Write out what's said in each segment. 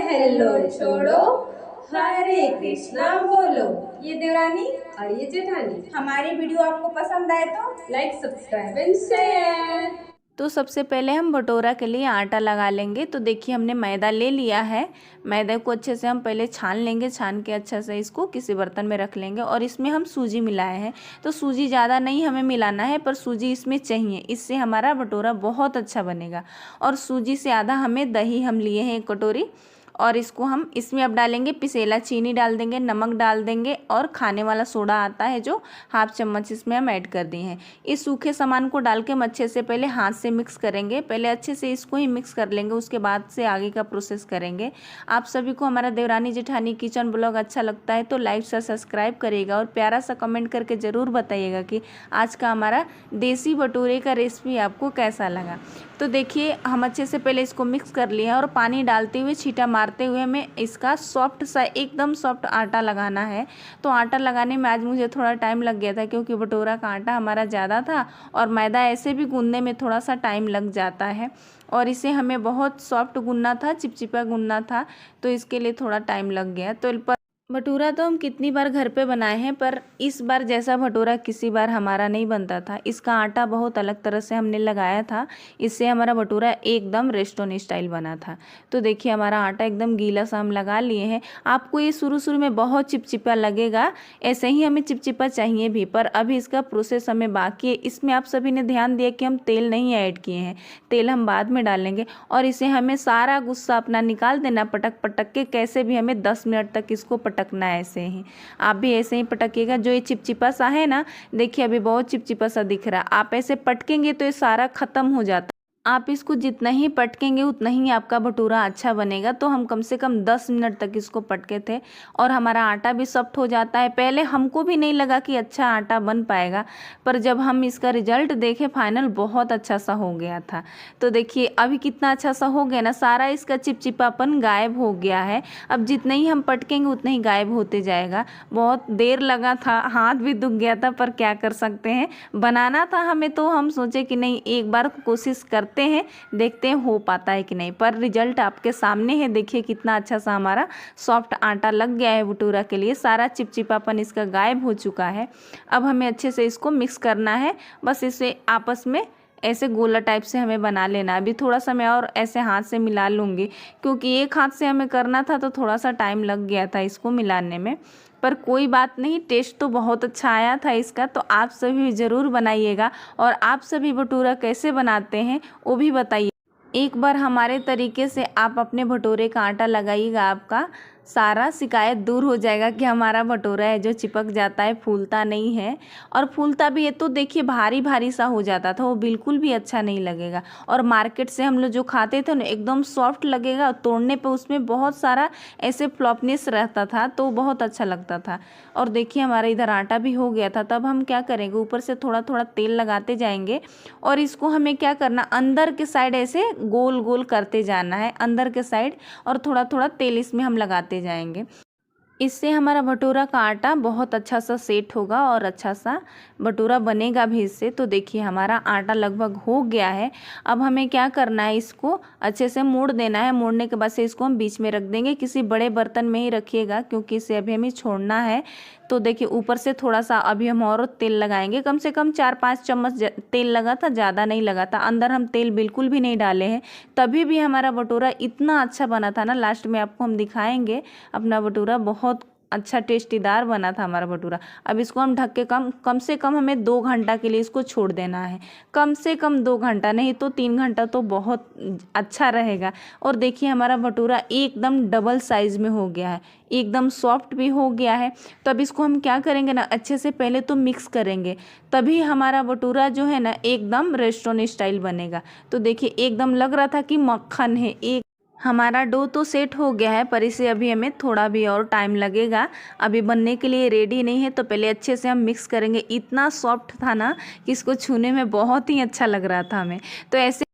Hello छोड़ो, हरे कृष्णा बोलो। ये देवरानी और ये जेठानी। हमारी वीडियो आपको पसंद आए तो लाइक, सब्सक्राइब एंड शेयर। तो सबसे पहले हम भटूरा के लिए आटा लगा लेंगे। तो देखिए हमने मैदा ले लिया है। मैदे को अच्छे से हम पहले छान लेंगे। छान के अच्छा से इसको किसी बर्तन में रख लेंगे और इसमें हम सूजी मिलाए हैं। तो सूजी ज़्यादा नहीं हमें मिलाना है, पर सूजी इसमें चाहिए, इससे हमारा भटूरा बहुत अच्छा बनेगा। और सूजी से आधा हमें दही हम लिए हैं 1 कटोरी, और इसको हम इसमें अब डालेंगे पिसेला चीनी डाल देंगे, नमक डाल देंगे और खाने वाला सोडा आता है जो 1/2 चम्मच इसमें हम ऐड कर दिए हैं। इस सूखे सामान को डाल के हम अच्छे से पहले हाथ से मिक्स करेंगे। पहले अच्छे से इसको ही मिक्स कर लेंगे, उसके बाद से आगे का प्रोसेस करेंगे। आप सभी को हमारा देवरानी जेठानी किचन ब्लॉग अच्छा लगता है तो लाइक से सब्सक्राइब करिएगा और प्यारा सा कमेंट करके ज़रूर बताइएगा कि आज का हमारा देसी भटूरे का रेसिपी आपको कैसा लगा। तो देखिए हम अच्छे से पहले इसको मिक्स कर लिए हैं और पानी डालते हुए छींटा मारते हुए हमें इसका सॉफ्ट सा एकदम सॉफ्ट आटा लगाना है। तो आटा लगाने में आज मुझे थोड़ा टाइम लग गया था क्योंकि भटूरा का आटा हमारा ज़्यादा था और मैदा ऐसे भी गूंदने में थोड़ा सा टाइम लग जाता है और इसे हमें बहुत सॉफ्ट गूंदना था, चिपचिपा गूंदना था, तो इसके लिए थोड़ा टाइम लग गया। तो भटूरा तो हम कितनी बार घर पे बनाए हैं, पर इस बार जैसा भटूरा किसी बार हमारा नहीं बनता था। इसका आटा बहुत अलग तरह से हमने लगाया था, इससे हमारा भटूरा एकदम रेस्टोरेंट स्टाइल बना था। तो देखिए हमारा आटा एकदम गीला सा हम लगा लिए हैं। आपको ये शुरू शुरू में बहुत चिपचिपा लगेगा, ऐसे ही हमें चिपचिपा चाहिए भी, पर अभी इसका प्रोसेस हमें बाकी है। इसमें आप सभी ने ध्यान दिया कि हम तेल नहीं ऐड किए हैं, तेल हम बाद में डालेंगे। और इसे हमें सारा गुस्सा अपना निकाल देना पटक पटक के, कैसे भी हमें 10 मिनट तक इसको पटकना है। ऐसे ही आप भी ऐसे ही पटकिएगा। जो ये चिपचिपा सा है ना, देखिए अभी बहुत चिपचिपा सा दिख रहा है, आप ऐसे पटकेंगे तो ये सारा खत्म हो जाता है। आप इसको जितना ही पटकेंगे उतना ही आपका भटूरा अच्छा बनेगा। तो हम कम से कम 10 मिनट तक इसको पटके थे और हमारा आटा भी सॉफ्ट हो जाता है। पहले हमको भी नहीं लगा कि अच्छा आटा बन पाएगा, पर जब हम इसका रिजल्ट देखे फाइनल, बहुत अच्छा सा हो गया था। तो देखिए अभी कितना अच्छा सा हो गया ना, सारा इसका चिपचिपापन गायब हो गया है। अब जितना ही हम पटकेंगे उतना ही गायब होते जाएगा। बहुत देर लगा था, हाथ भी दुख गया था, पर क्या कर सकते हैं, बनाना था हमें तो हम सोचे कि नहीं एक बार कोशिश करते हैं, देखते हैं हो पाता है कि नहीं। पर रिजल्ट आपके सामने है, देखिए कितना अच्छा सा हमारा सॉफ्ट आटा लग गया है भटूरा के लिए। सारा चिपचिपापन इसका गायब हो चुका है। अब हमें अच्छे से इसको मिक्स करना है, बस इसे आपस में ऐसे गोला टाइप से हमें बना लेना। अभी थोड़ा सा मैं और ऐसे हाथ से मिला लूँगी, क्योंकि एक हाथ से हमें करना था तो थोड़ा सा टाइम लग गया था इसको मिलाने में, पर कोई बात नहीं, टेस्ट तो बहुत अच्छा आया था इसका। तो आप सभी ज़रूर बनाइएगा और आप सभी भटूरा कैसे बनाते हैं वो भी बताइए। एक बार हमारे तरीके से आप अपने भटूरे का आटा लगाइएगा, आपका सारा शिकायत दूर हो जाएगा कि हमारा भटूरा है जो चिपक जाता है, फूलता नहीं है। और फूलता भी है तो देखिए भारी भारी सा हो जाता था, वो बिल्कुल भी अच्छा नहीं लगेगा। और मार्केट से हम लोग जो खाते थे ना, एकदम सॉफ्ट लगेगा, तोड़ने पे उसमें बहुत सारा ऐसे फ्लॉपनेस रहता था, तो बहुत अच्छा लगता था। और देखिए हमारा इधर आटा भी हो गया था। तब हम क्या करेंगे, ऊपर से थोड़ा थोड़ा तेल लगाते जाएंगे और इसको हमें क्या करना, अंदर के साइड ऐसे गोल गोल करते जाना है, अंदर के साइड, और थोड़ा थोड़ा तेल इसमें हम लगाते जाएंगे। इससे हमारा भटूरा का आटा बहुत अच्छा सा सेट होगा और अच्छा सा भटूरा बनेगा भी इससे। तो देखिए हमारा आटा लगभग हो गया है। अब हमें क्या करना है, इसको अच्छे से मोड़ देना है। मोड़ने के बाद से इसको हम बीच में रख देंगे। किसी बड़े बर्तन में ही रखिएगा क्योंकि इसे अभी हमें छोड़ना है। तो देखिए ऊपर से थोड़ा सा अभी हम और तेल लगाएंगे, कम से कम 4-5 चम्मच तेल लगा था, ज़्यादा नहीं लगा था। अंदर हम तेल बिल्कुल भी नहीं डाले हैं, तभी भी हमारा भटूरा इतना अच्छा बना था ना। लास्ट में आपको हम दिखाएंगे अपना भटूरा, बहुत अच्छा टेस्टीदार बना था हमारा भटूरा। अब इसको हम ढक के कम से कम हमें 2 घंटा के लिए इसको छोड़ देना है। कम से कम 2 घंटा, नहीं तो 3 घंटा तो बहुत अच्छा रहेगा। और देखिए हमारा भटूरा एकदम डबल साइज़ में हो गया है, एकदम सॉफ्ट भी हो गया है। तो अब इसको हम क्या करेंगे ना, अच्छे से पहले तो मिक्स करेंगे, तभी हमारा भटूरा जो है ना एकदम रेस्टोरेंट स्टाइल बनेगा। तो देखिए एकदम लग रहा था कि मक्खन है। एक हमारा डो तो सेट हो गया है, पर इसे अभी हमें थोड़ा भी और टाइम लगेगा, अभी बनने के लिए रेडी नहीं है। तो पहले अच्छे से हम मिक्स करेंगे। इतना सॉफ्ट था ना कि इसको छूने में बहुत ही अच्छा लग रहा था हमें। तो ऐसे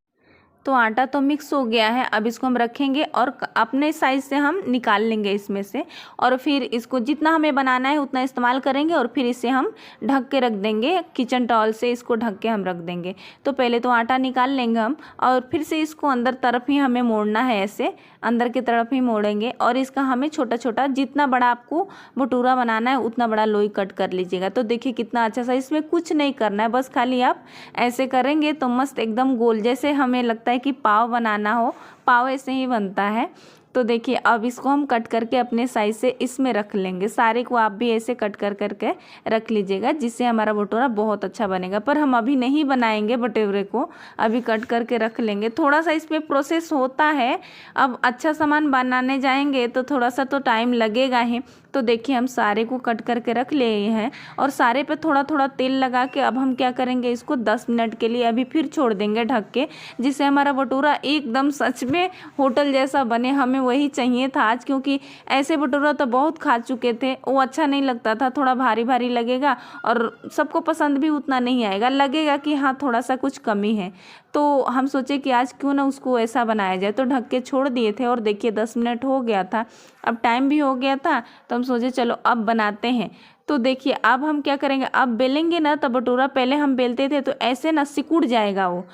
तो आटा तो मिक्स हो गया है, अब इसको हम रखेंगे और अपने साइज से हम निकाल लेंगे इसमें से, और फिर इसको जितना हमें बनाना है उतना इस्तेमाल करेंगे और फिर इसे हम ढक के रख देंगे, किचन टॉवल से इसको ढक के हम रख देंगे। तो पहले तो आटा निकाल लेंगे हम, और फिर से इसको अंदर तरफ ही हमें मोड़ना है, ऐसे अंदर की तरफ ही मोड़ेंगे, और इसका हमें छोटा छोटा जितना बड़ा आपको भटूरा बनाना है उतना बड़ा लोई कट कर लीजिएगा। तो देखिए कितना अच्छा सा, इसमें कुछ नहीं करना है, बस खाली आप ऐसे करेंगे तो मस्त एकदम गोल, जैसे हमें लगता है कि पाव बनाना हो, पाव ऐसे ही बनता है। तो देखिए अब इसको हम कट करके अपने साइज से इसमें रख लेंगे। सारे को आप भी ऐसे कट कर करके रख लीजिएगा, जिससे हमारा भटूरा बहुत अच्छा बनेगा। पर हम अभी नहीं बनाएंगे भटूरे को, अभी कट करके रख लेंगे। थोड़ा सा इसमें प्रोसेस होता है, अब अच्छा सामान बनाने जाएंगे तो थोड़ा सा तो टाइम लगेगा ही। तो देखिए हम सारे को कट करके रख लिए हैं, और सारे पे थोड़ा थोड़ा तेल लगा के अब हम क्या करेंगे, इसको 10 मिनट के लिए अभी फिर छोड़ देंगे ढक के, जिससे हमारा भटूरा एकदम सच में होटल जैसा बने। हमें वही चाहिए था आज, क्योंकि ऐसे भटूरा तो बहुत खा चुके थे, वो अच्छा नहीं लगता था, थोड़ा भारी भारी लगेगा और सबको पसंद भी उतना नहीं आएगा, लगेगा कि हाँ थोड़ा सा कुछ कमी है। तो हम सोचे कि आज क्यों ना उसको ऐसा बनाया जाए, तो ढक के छोड़ दिए थे, और देखिए 10 मिनट हो गया था, अब टाइम भी हो गया था, तो हम सोचे चलो अब बनाते हैं। तो देखिए अब हम क्या करेंगे, अब बेलेंगे ना तो भटूरा, पहले हम बेलते थे तो ऐसे ना सिकुड़ जाएगा वो,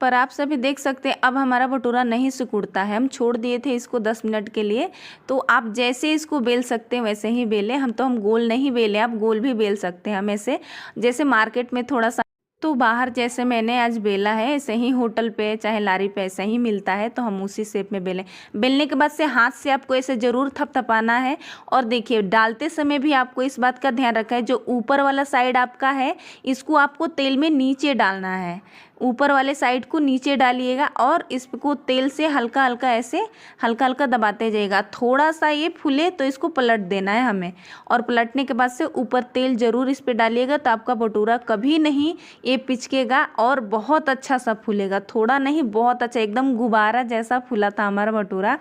पर आप सभी देख सकते हैं अब हमारा भटूरा नहीं सिकुड़ता है। हम छोड़ दिए थे इसको 10 मिनट के लिए, तो आप जैसे इसको बेल सकते हैं वैसे ही बेलें। हम गोल नहीं बेले, आप गोल भी बेल सकते हैं हम ऐसे, जैसे मार्केट में थोड़ा सा तो बाहर जैसे मैंने आज बेला है, ऐसे ही होटल पे चाहे लारी पे ऐसा ही मिलता है, तो हम उसी शेप में बेलें। बेलने के बाद से हाथ से आपको ऐसे ज़रूर थपथपाना है, और देखिए डालते समय भी आपको इस बात का ध्यान रखना है, जो ऊपर वाला साइड आपका है इसको आपको तेल में नीचे डालना है, ऊपर वाले साइड को नीचे डालिएगा, और इसको तेल से हल्का हल्का ऐसे हल्का हल्का दबाते जाइएगा। थोड़ा सा ये फूले तो इसको पलट देना है हमें, और पलटने के बाद से ऊपर तेल ज़रूर इस पर डालिएगा, तो आपका भटूरा कभी नहीं ये पिचकेगा और बहुत अच्छा सा फूलेगा। थोड़ा नहीं, बहुत अच्छा, एकदम गुब्बारा जैसा फूला था हमारा भटूरा,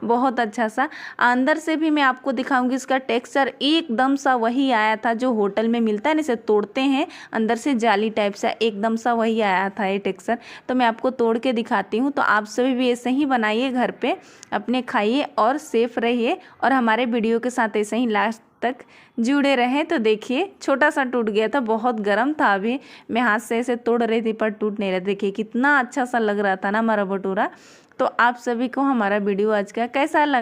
बहुत अच्छा सा। अंदर से भी मैं आपको दिखाऊंगी, इसका टेक्सचर एकदम सा वही आया था जो होटल में मिलता है ना, इसे तोड़ते हैं अंदर से जाली टाइप सा, एकदम सा वही आया था ये टेक्सचर। तो मैं आपको तोड़ के दिखाती हूँ। तो आप सभी भी ऐसे ही बनाइए घर पे, अपने खाइए और सेफ रहिए, और हमारे वीडियो के साथ ऐसे ही लास्ट तक जुड़े रहें। तो देखिए छोटा सा टूट गया था, बहुत गर्म था, अभी मैं हाथ से ऐसे तोड़ रही थी पर टूट नहीं रहा। देखिए कितना अच्छा सा लग रहा था ना हमारा भटूरा। तो आप सभी को हमारा वीडियो आज का कैसा लगा?